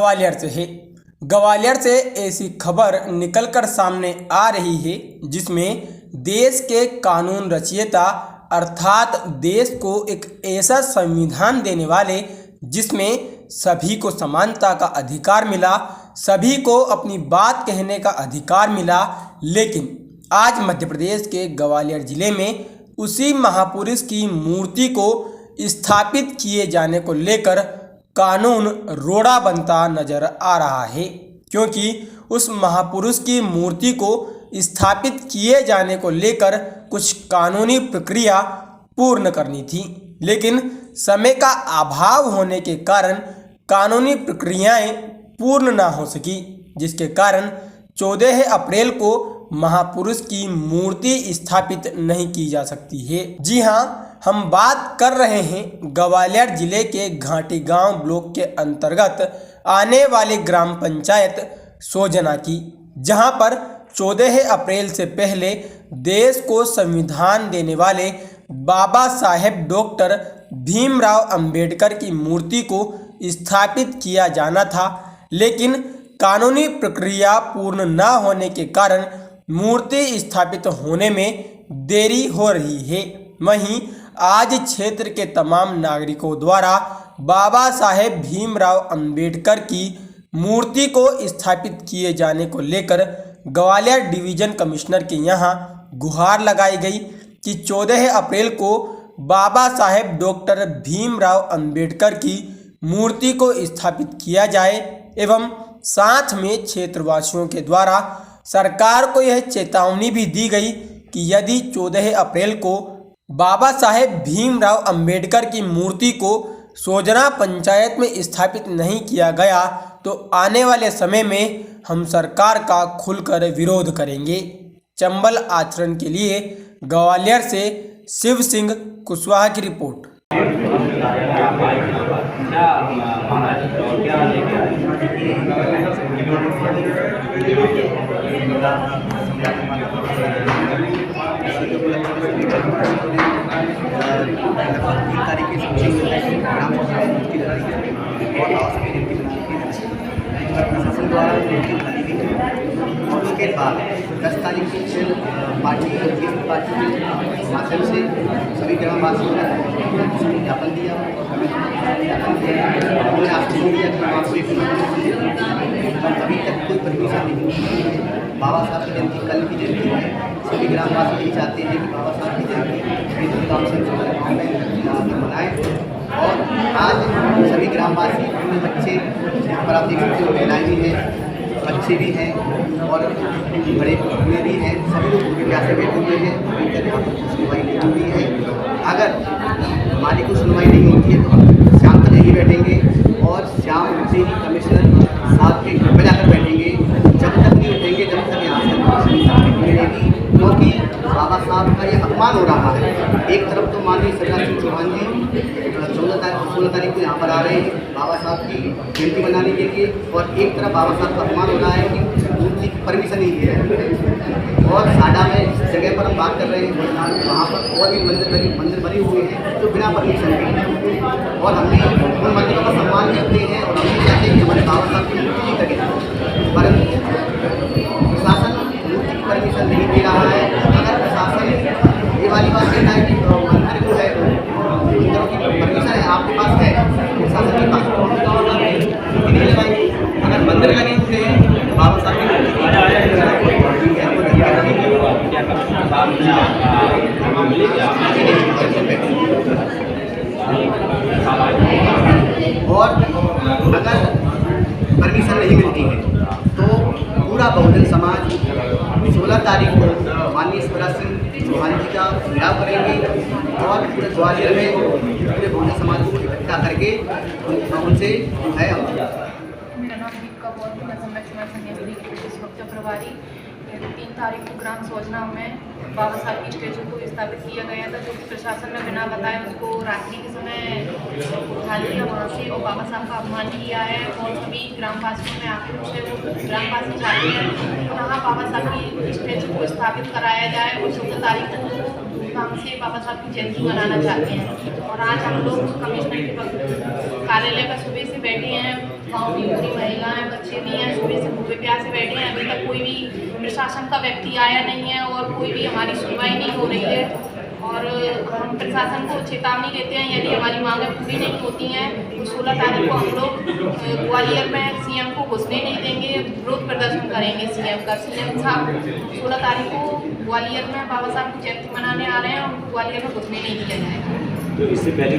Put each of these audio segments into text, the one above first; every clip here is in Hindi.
ग्वालियर से है। ग्वालियर से ऐसी खबर निकलकर सामने आ रही है जिसमें देश के कानून रचयिता अर्थात देश को एक ऐसा संविधान देने वाले जिसमें सभी को समानता का अधिकार मिला, सभी को अपनी बात कहने का अधिकार मिला, लेकिन आज मध्य प्रदेश के ग्वालियर जिले में उसी महापुरुष की मूर्ति को स्थापित किए जाने को लेकर कानून रोड़ा बनता नजर आ रहा है, क्योंकि उस महापुरुष की मूर्ति को स्थापित किए जाने को लेकर कुछ कानूनी प्रक्रिया पूर्ण करनी थी, लेकिन समय का अभाव होने के कारण कानूनी प्रक्रियाएं पूर्ण ना हो सकी, जिसके कारण 14 अप्रैल को महापुरुष की मूर्ति स्थापित नहीं की जा सकती है। जी हाँ, हम बात कर रहे हैं ग्वालियर जिले के घाटी गांव ब्लॉक के अंतर्गत आने वाले ग्राम पंचायत सोजना की, जहां पर 14 अप्रैल से पहले देश को संविधान देने वाले बाबा साहेब डॉक्टर भीमराव अंबेडकर की मूर्ति को स्थापित किया जाना था, लेकिन कानूनी प्रक्रिया पूर्ण न होने के कारण मूर्ति स्थापित होने में देरी हो रही है। वहीं आज क्षेत्र के तमाम नागरिकों द्वारा बाबा साहेब भीमराव अंबेडकर की मूर्ति को स्थापित किए जाने को लेकर ग्वालियर डिवीजन कमिश्नर के यहां गुहार लगाई गई कि 14 अप्रैल को बाबा साहेब डॉक्टर भीमराव अंबेडकर की मूर्ति को स्थापित किया जाए एवं साथ में क्षेत्रवासियों के द्वारा सरकार को यह चेतावनी भी दी गई कि यदि 14 अप्रैल को बाबा साहेब भीमराव अंबेडकर की मूर्ति को सोजना पंचायत में स्थापित नहीं किया गया तो आने वाले समय में हम सरकार का खुलकर विरोध करेंगे। चंबल आचरण के लिए ग्वालियर से शिव सिंह कुशवाहा की रिपोर्ट। और उसके बाद 10 तारीख से पार्टी के माध्यम से सभी ग्रामवासियों ने ज्ञापन दिया उन्होंने आश्वासन दिया कि आपसे अभी तक कोई परमिशन नहीं। बाबा साहब की जयंती कल की जयंती है, सभी ग्रामवासी यही चाहते हैं कि बाबा साहब की जयंती धूमधाम से मनाएं। और आज सभी ग्रामवासी अपने बच्चे यहाँ पर आप देख सकते हो, महिलाएं भी हैं, बच्चे भी हैं और बड़े बूढ़े भी हैं, सभी लोग पूरी प्यासे बैठे हुए हैं। अभी तक यहाँ पर सुनवाई नहीं हुई है। अगर हमारी कोई सुनवाई नहीं होती है तो हम शाम तक यहीं बैठेंगे और शाम से ही कमिश्नर साहब के घर पर जाकर बैठेंगे। जब तक नहीं उठेंगे तब तक यहाँ से मिलेगी, क्योंकि बाबा साहब का ये अपमान हो रहा है। एक तरफ तो माननीय शिवराज सिंह चौहान जी 16 तारीख को यहाँ पर आ रहे हैं बाबा साहब की जयंती मनाने के लिए, और एक तरफ बाबा साहब का अपमान हो रहा है कि मूर्ति की परमिशन नहीं दे रहे हैं। और साडा में जिस जगह पर हम बात कर रहे हैं वहाँ पर और भी मंदिर बने हुए हैं जो बिना परमिशन के, और हमने उन मंदिरों का सम्मान करते हैं और हम चाहते हैं कि हमारे बाबा साहब की मूर्ति करें, परंतु प्रशासन मूर्ति की परमिशन नहीं दे रहा है। अगर प्रशासन ये वाली बात कहता है कि मंदिर जो है मंदिरों की परमिशन है आपके पास है, प्रशासन के पास नहीं लगाएंगे। अगर मंदिर का नहीं थे तो बाबा साहब और अगर परमिशन नहीं मिलती है तो पूरा बहुजन समाज 16 तारीख को माननीय शिवराज सिंह चौहान जी का घिराव करेंगे और पूरे ग्वालियर में पूरे बहुजन समाज को इकट्ठा करके उनसे है। मेरा नाम दीपिका प्रभारी 3 तारीख को ग्राम सोजना में बाबा साहब की स्टैचू को स्थापित किया गया था, जो कि प्रशासन ने बिना बताए उसको रात्रि के समय उठा लिया वहाँ से और बाबा साहब का अपमान किया है। और सभी ग्रामवासियों में आक्रोश है, वो ग्रामवासी चाहते हैं यहाँ बाबा साहब की स्टैचू को स्थापित कराया जाए और 14 तारीख को धूमधाम से बाबा साहब की जयंती मनाना चाहते हैं। और आज हम लोग कमिश्नर के कार्यालय पर सुबह से बैठे हैं गाँव की पूरी महिलाएं बच्चे भी हैं, सुबह से भूखे प्यासे बैठे हैं। अभी तक कोई भी प्रशासन का व्यक्ति आया नहीं है और कोई भी हमारी सुनवाई नहीं हो रही है। और हम प्रशासन को चेतावनी देते हैं, यदि हमारी मांगें पूरी नहीं होती हैं तो 16 तारीख को हम लोग ग्वालियर में सीएम को घुसने नहीं देंगे, विरोध प्रदर्शन करेंगे सीएम का। सीएम साहब 16 तारीख को ग्वालियर में बाबा साहब की जयंती मनाने आ रहे हैं, उनको ग्वालियर में घुसने नहीं दिया जाएगा। तो इससे पहले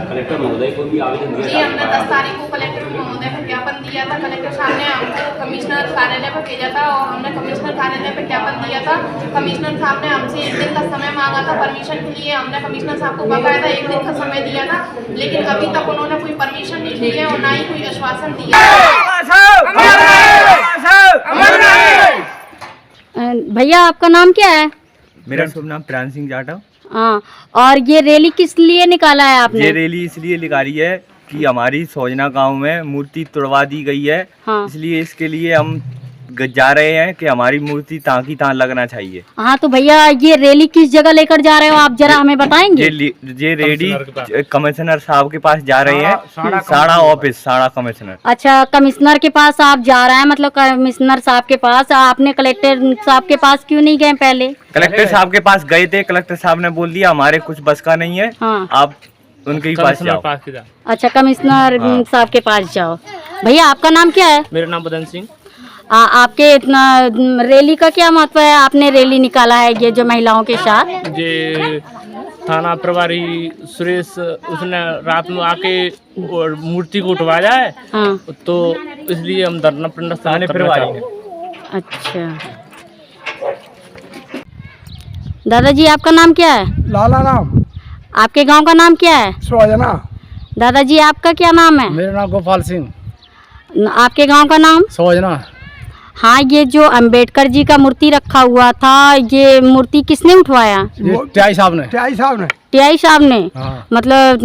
कलेक्टर महोदय को भी आवेदन दिया जी, हमने 10 तारीख को कलेक्टर महोदय को ज्ञापन दिया था। कलेक्टर साहब ने हमको कमिश्नर कार्यालय पर भेजा था और हमने कमिश्नर कार्यालय पर ज्ञापन दिया था। कमिश्नर साहब ने हमसे 1 दिन का समय मांगा था परमिशन के लिए। हमने कमिश्नर साहब को बकायदा 1 दिन का समय दिया था, लेकिन अभी तक उन्होंने कोई परमिशन नहीं दी है और ना ही कोई आश्वासन दिया है। भैया आपका नाम क्या है? मेरा शुभ नाम प्राण सिंह जाटव। हाँ, और ये रैली किस लिए निकाला है आपने? ये रैली इसलिए निकाली है कि हमारी सोजना गांव में मूर्ति तोड़वा दी गई है। हाँ। इसलिए इसके लिए हम जा रहे हैं कि हमारी मूर्ति तां की तां लगना चाहिए। हाँ, तो भैया ये रैली किस जगह लेकर जा रहे हो आप जरा हमें बताएंगे? ये रेडी कमिश्नर साहब के पास जा रहे हैं, साड़ा ऑफिस, साड़ा कमिश्नर। अच्छा, कमिश्नर के पास आप जा रहे हैं, मतलब कमिश्नर साहब के पास। आपने कलेक्टर साहब के पास क्यों नहीं गए पहले? कलेक्टर साहब के पास गए थे, कलेक्टर साहब ने बोल दिया हमारे कुछ बस का नहीं है, हाँ। आप उनके ही पास जाओ। अच्छा, कमिश्नर साहब के पास जाओ। भैया आपका नाम क्या है? मेरा नाम बदन सिंह। आपके इतना रैली का क्या महत्व है? आपने रैली निकाला है ये जो महिलाओं के साथ। जे थाना प्रभारी सुरेश उसने रात में आके और मूर्ति को उठवाया है, हाँ। तो इसलिए हम धरना प्रदर्शन करना चाहते हैं। अच्छा, दादाजी आपका नाम क्या है? लाला राम। आपके गांव का नाम क्या है? सोजना। दादाजी आपका क्या नाम है? मेरा नाम गोपाल सिंह। आपके गांव का नाम? सोजना। हाँ, ये जो अंबेडकर जी का मूर्ति रखा हुआ था, ये मूर्ति किसने उठवाया? टीआई साहब ने। टीआई साहब ने। टीआई साहब ने। हाँ। मतलब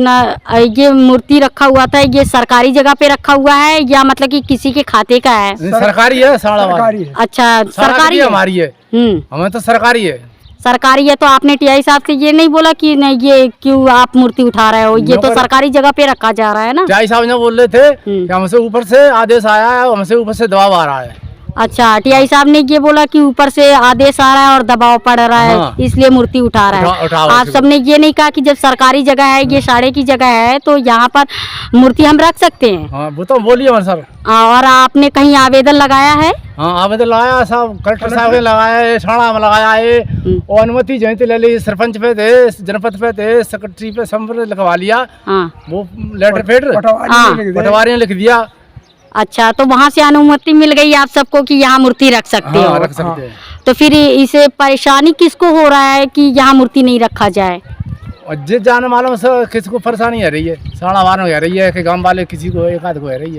ये मूर्ति रखा हुआ था, ये सरकारी जगह पे रखा हुआ है या मतलब कि किसी के खाते का है? सरकारी है, सरकारी है। अच्छा, सरकारी है। हमारी है। हमें तो सरकारी है। सरकारी है, तो आपने टीआई साहब से ये नहीं बोला कि नहीं ये क्यों आप मूर्ति उठा रहे हो? ये तो सरकारी जगह पे रखा जा रहा है ना। टीआई साहब ने बोल रहे थे कि हमसे ऊपर से आदेश आया है, हमसे ऊपर से दबाव आ रहा है। अच्छा, टीआई साहब ने ये बोला कि ऊपर से आदेश आ रहा है और दबाव पड़ रहा है, हाँ। इसलिए मूर्ति उठा रहा है। आप सबने ये नहीं कहा कि जब सरकारी जगह है, ये साड़े की जगह है, तो यहाँ पर मूर्ति हम रख सकते हैं? हाँ, वो तो बोलिए हमारे सर। और आपने कहीं आवेदन लगाया है? हाँ, आवेदन लगाया साहब, कलेक्टर साहब ने लगाया है, साड़ा में लगाया है, और अनुमति जयंती ले ली, सरपंच पे थे, जनपद पे थे, सेक्रेटरी पे संपर्क लिखवा लिया। हाँ। वो लेटर पेड पटवारी ने लिख दिया। अच्छा, तो वहाँ से अनुमति मिल गई आप सबको कि यहाँ मूर्ति रख सकते हो? रख सकते हैं। तो फिर इसे परेशानी किसको हो रहा है कि यहाँ मूर्ति नहीं रखा जाए? और जिस जाने मालूम से किसी को परेशानी आ रही है, साड़ा वालों को आ रही है कि गांव वाले किसी को एक आध को आ रही है।